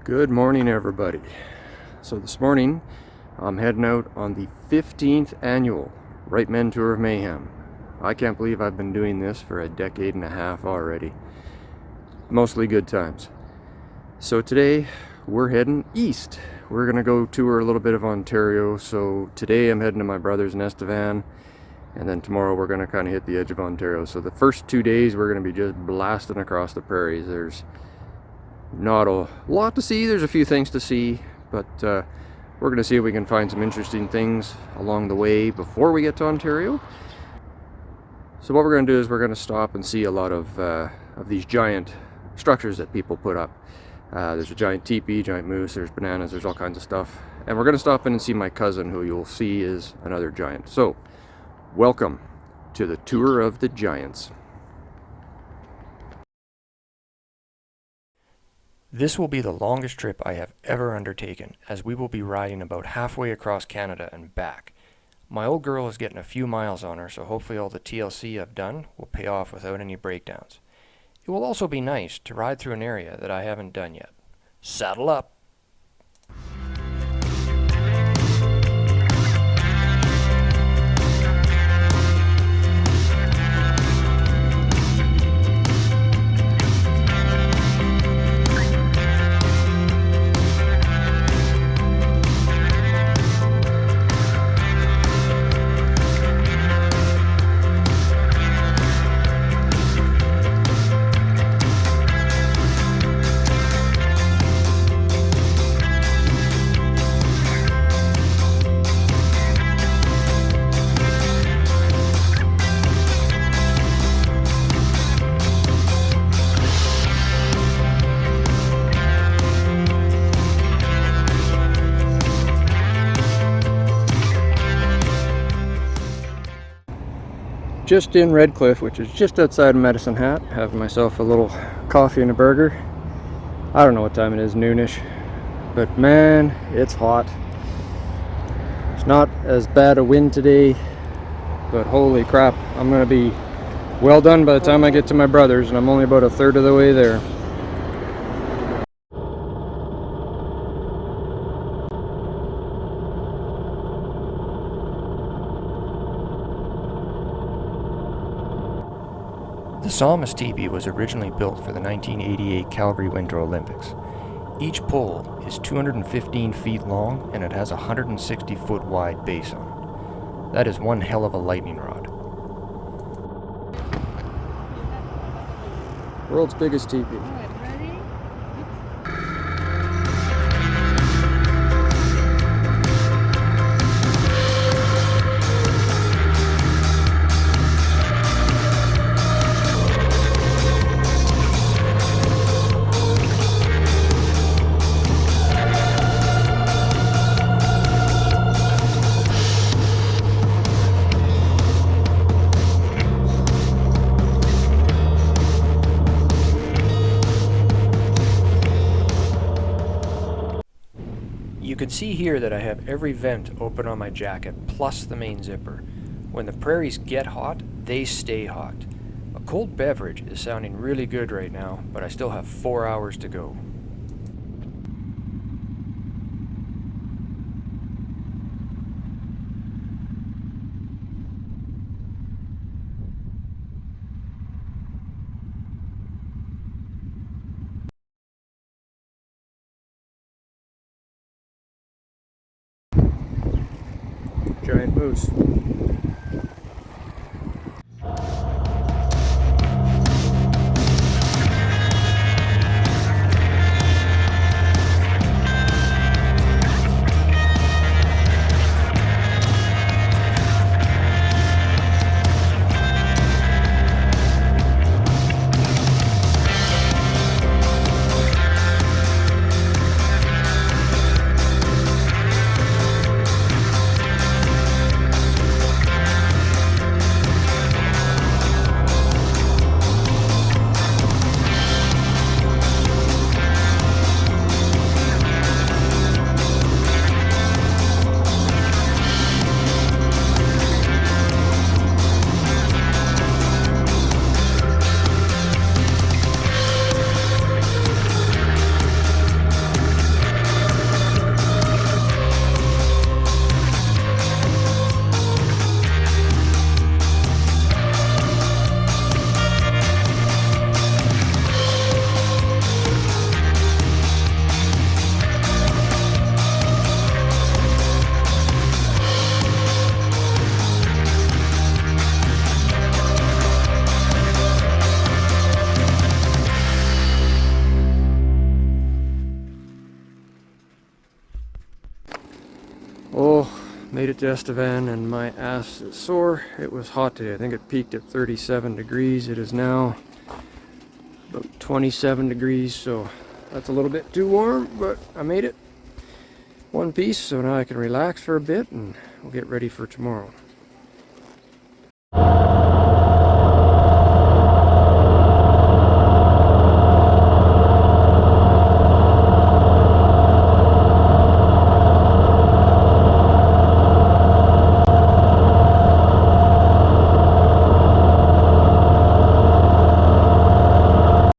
Good morning, everybody. So this morning I'm heading out on the 15th annual Wright Men Tour of Mayhem. I can't believe I've been doing this for a decade and a half already. Mostly good times. So today we're heading east. We're gonna go tour a little bit of Ontario. So today I'm heading to my brother's in Estevan, and then tomorrow we're gonna kind of hit the edge of Ontario. So the first 2 days we're gonna be just blasting across the prairies. There's not a lot to see. There's a few things to see, but we're gonna see if we can find some interesting things along the way before we get to Ontario. So what we're gonna do is we're gonna stop and see a lot of these giant structures that people put up. There's a giant teepee, giant moose, there's bananas, there's all kinds of stuff. And we're gonna stop in and see my cousin, who you'll see is another giant. So welcome to the Tour of the Giants. This will be the longest trip I have ever undertaken, as we will be riding about halfway across Canada and back. My old girl is getting a few miles on her, so hopefully all the TLC I've done will pay off without any breakdowns. It will also be nice to ride through an area that I haven't done yet. Saddle up! Just in Redcliffe, which is just outside of Medicine Hat, having myself a little coffee and a burger. I don't know what time it is, noonish, but man, it's hot. It's not as bad a wind today, but holy crap, I'm gonna be well done by the time I get to my brother's, and I'm only about a third of the way there. The Psalmist teepee was originally built for the 1988 Calgary Winter Olympics. Each pole is 215 feet long and it has a 160-foot wide base on it. That is one hell of a lightning rod. World's biggest teepee. You can see here that I have every vent open on my jacket, plus the main zipper. When the prairies get hot, they stay hot. A cold beverage is sounding really good right now, but I still have 4 hours to go. Giant moose. Made it to Estevan and my ass is sore. It was hot today. I think it peaked at 37 degrees. It is now about 27 degrees, so that's a little bit too warm, but I made it one piece, so now I can relax for a bit and we'll get ready for tomorrow.